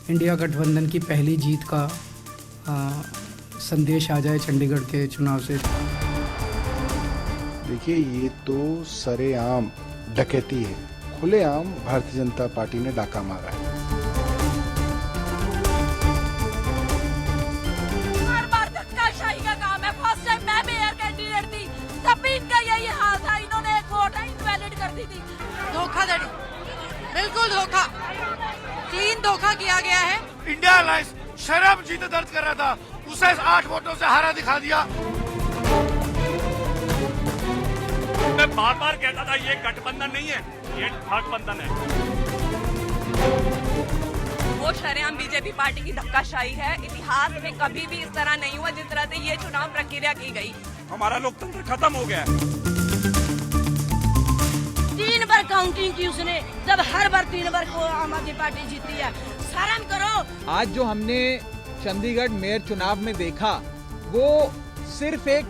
India गठबंधन की पहली जीत का संदेश आ जाए चंडीगढ़ के चुनाव से। देखिए, ये तो सरेआम डकैती है, खुलेआम भारतीय जनता पार्टी ने डाका मारा है। हर बार धक्काशाही का काम है। फर्स्ट टाइम मैं मेयर कैंडिडेट थी, तब भी इनका यही हाल था। इन्होंने एक वोट इनवैलिड कर दी थी। धोखाधड़ी, बिल्कुल धोखा, क्लीन धोखा किया गया है। इंडिया अलायंस शराब जीत दर्ज कर रहा था, उसे 8 वोटों से हारा दिखा दिया। मैं बार बार कहता था ये गठबंधन नहीं है, ये ठगबंधन है। वो शरेआम बीजेपी पार्टी की धक्काशाही है। इतिहास में कभी भी इस तरह नहीं हुआ जिस तरह से ये चुनाव प्रक्रिया की गई। हमारा लोकतंत्र खत्म हो गया है। 3 बार काउंटिंग की उसने, जब हर बार 3 बार को आम आदमी पार्टी जीती है। शर्म करो। आज जो हमने चंडीगढ़ मेयर चुनाव में देखा, वो सिर्फ एक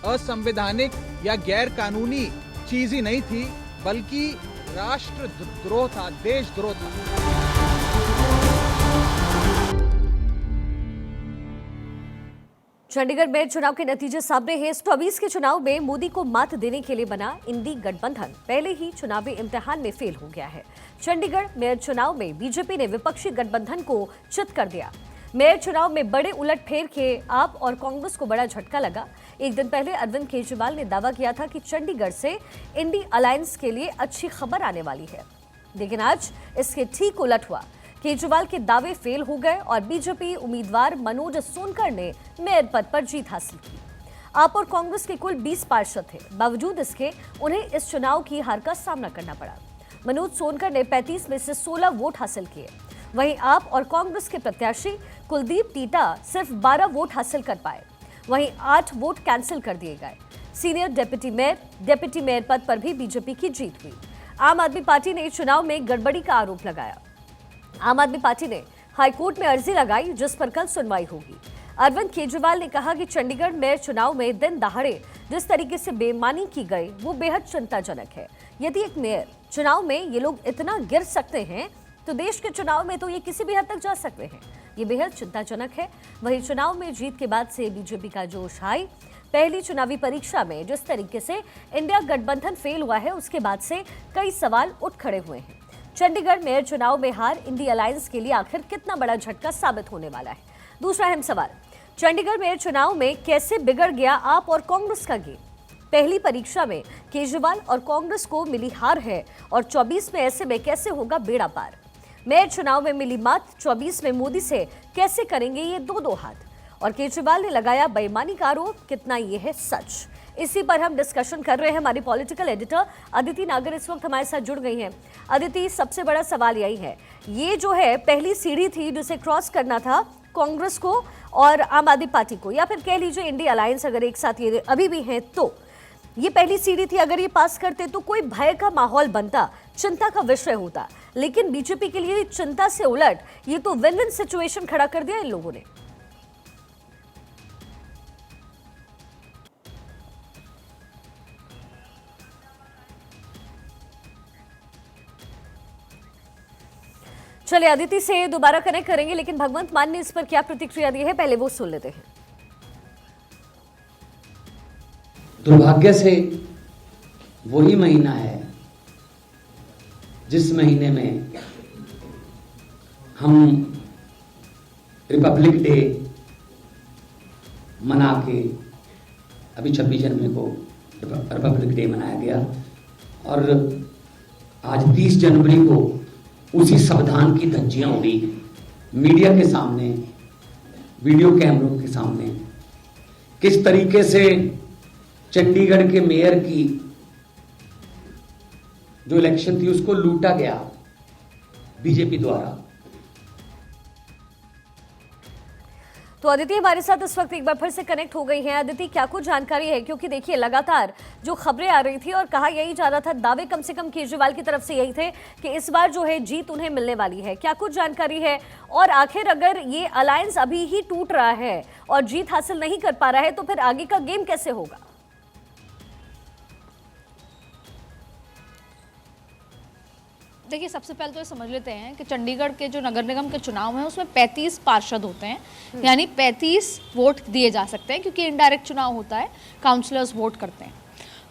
असंवैधानिक या गैर कानूनी चीज ही नहीं थी, बल्कि राष्ट्रद्रोह था, देशद्रोह था। चंडीगढ़ मेयर चुनाव के नतीजे सामने हैं। 24 के चुनाव में मोदी को मात देने के लिए बना इंडी गठबंधन पहले ही चुनावी इम्तिहान में फेल हो गया है। चंडीगढ़ मेयर चुनाव में बीजेपी ने विपक्षी गठबंधन को चित कर दिया। मेयर चुनाव में बड़े उलटफेर के आप और कांग्रेस को बड़ा झटका लगा। एक दिन पहले अरविंद केजरीवाल ने दावा किया था कि चंडीगढ़ से इंडी अलायंस के लिए अच्छी खबर आने वाली है, लेकिन आज इसके ठीक उलट हुआ। केजरीवाल के दावे फेल हो गए और बीजेपी उम्मीदवार मनोज सोनकर ने मेयर पद पर जीत हासिल की। आप और कांग्रेस के कुल 20 पार्षद थे, बावजूद इसके उन्हें इस चुनाव की हार का सामना करना पड़ा। मनोज सोनकर ने 35 में से 16 वोट हासिल किए। वहीं आप और कांग्रेस के प्रत्याशी कुलदीप टीटा सिर्फ 12 वोट हासिल कर पाए। वहीं 8 वोट कैंसिल कर दिए गए। सीनियर डेप्यूटी मेयर पद पर भी बीजेपी की जीत हुई। आम आदमी पार्टी ने चुनाव में गड़बड़ी का आरोप लगाया। आम आदमी पार्टी ने हाईकोर्ट में अर्जी लगाई, जिस पर कल सुनवाई होगी। अरविंद केजरीवाल ने कहा कि चंडीगढ़ मेयर चुनाव में दिन दहाड़े जिस तरीके से बेईमानी की गई, वो बेहद चिंताजनक है। यदि एक मेयर चुनाव में ये लोग इतना गिर सकते हैं, तो देश के चुनाव में तो ये किसी भी हद तक जा सकते हैं। ये बेहद चिंताजनक है। वहीं चुनाव में जीत के बाद से बीजेपी का जोश हाई। पहली चुनावी परीक्षा में जिस तरीके से इंडिया गठबंधन फेल हुआ है, उसके बाद से कई सवाल उठ खड़े हुए हैं। चंडीगढ़ मेयर चुनाव में हार इंडी अलायंस के लिए आखिर कितना बड़ा झटका साबित होने वाला है? दूसरा अहम सवाल, चंडीगढ़ मेयर चुनाव में कैसे बिगड़ गया आप और कांग्रेस का गेम? पहली परीक्षा में केजरीवाल और कांग्रेस को मिली हार है और 24 में ऐसे में कैसे होगा बेड़ा पार? मेयर चुनाव में मिली मात, 24 में मोदी से कैसे करेंगे ये दो हाथ? और केजरीवाल ने लगाया बेईमानी का आरोप, कितना ये है सच? इसी पर हम डिस्कशन कर रहे हैं। हमारी पॉलिटिकल एडिटर अदिति नागर इस वक्त हमारे साथ जुड़ गई हैं। अदिति, सबसे बड़ा सवाल यही है, ये जो है पहली सीढ़ी थी जिसे क्रॉस करना था कांग्रेस को और आम आदमी पार्टी को, या फिर कह लीजिए इंडिया अलायंस अगर एक साथ ये अभी भी हैं, तो ये पहली सीढ़ी थी। अगर ये पास करते तो कोई भय का माहौल बनता, चिंता का विषय होता, लेकिन बीजेपी के लिए चिंता से उलट ये तो विन विन सिचुएशन खड़ा कर दिया इन लोगों ने। चलिए अदिति से दोबारा कनेक्ट करेंगे, लेकिन भगवंत मान ने इस पर क्या प्रतिक्रिया दी है, पहले वो सुन लेते हैं। दुर्भाग्य से वही महीना है जिस महीने में हम रिपब्लिक डे मना के, अभी 26 जनवरी को रिपब्लिक डे मनाया गया, और आज 30 जनवरी को उसी संविधान की धज्जियां उड़ी मीडिया के सामने, वीडियो कैमरों के सामने। किस तरीके से चंडीगढ़ के मेयर की जो इलेक्शन थी उसको लूटा गया बीजेपी द्वारा। तो अदिति हमारे साथ इस वक्त एक बार फिर से कनेक्ट हो गई हैं। अदिति, क्या कुछ जानकारी है? क्योंकि देखिए लगातार जो खबरें आ रही थी और कहा यही जा रहा था, दावे कम से कम केजरीवाल की तरफ से यही थे कि इस बार जो है जीत उन्हें मिलने वाली है। क्या कुछ जानकारी है? और आखिर अगर ये अलायंस अभी ही टूट रहा है और जीत हासिल नहीं कर पा रहा है, तो फिर आगे का गेम कैसे होगा? देखिए, सबसे पहले तो ये समझ लेते हैं कि चंडीगढ़ के जो नगर निगम के चुनाव हैं उसमें 35 पार्षद होते हैं, यानी 35 वोट दिए जा सकते हैं, क्योंकि इनडायरेक्ट चुनाव होता है, काउंसलर्स वोट करते हैं।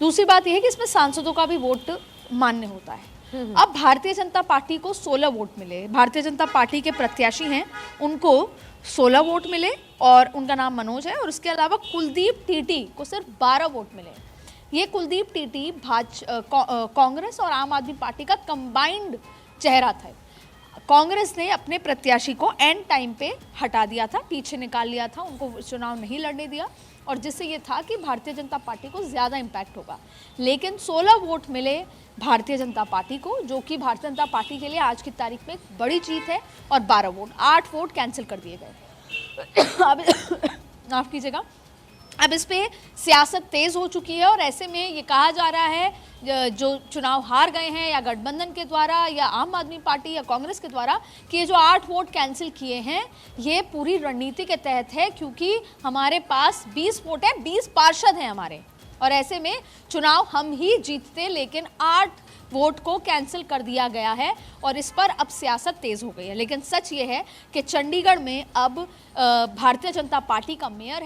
दूसरी बात यह है कि इसमें सांसदों का भी वोट मान्य होता है। अब भारतीय जनता पार्टी को 16 वोट मिले, भारतीय जनता पार्टी के प्रत्याशी हैं उनको 16 वोट मिले और उनका नाम मनोज है, और उसके अलावा कुलदीप टीटी को सिर्फ 12 वोट मिले। ये कुलदीप टीटी कांग्रेस और आम आदमी पार्टी का कंबाइंड चेहरा था। कांग्रेस ने अपने प्रत्याशी को एंड टाइम पे हटा दिया था, पीछे निकाल लिया था, उनको चुनाव नहीं लड़ने दिया, और जिससे ये था कि भारतीय जनता पार्टी को ज़्यादा इम्पैक्ट होगा। लेकिन 16 वोट मिले भारतीय जनता पार्टी को, जो कि भारतीय जनता पार्टी के लिए आज की तारीख में एक बड़ी जीत है, और 12 वोट, 8 वोट कैंसिल कर दिए गए। अब माफ़ कीजिएगा, अब इस पे सियासत तेज़ हो चुकी है, और ऐसे में ये कहा जा रहा है जो चुनाव हार गए हैं या गठबंधन के द्वारा या आम आदमी पार्टी या कांग्रेस के द्वारा, कि ये जो 8 वोट कैंसिल किए हैं ये पूरी रणनीति के तहत है, क्योंकि हमारे पास 20 वोट है, 20 पार्षद हैं हमारे, और ऐसे में चुनाव हम ही जीतते, लेकिन 8 वोट को कैंसिल कर दिया गया है, और इस पर अब सियासत तेज़ हो गई है। लेकिन सच ये है कि चंडीगढ़ में अब भारतीय जनता पार्टी का मेयर है।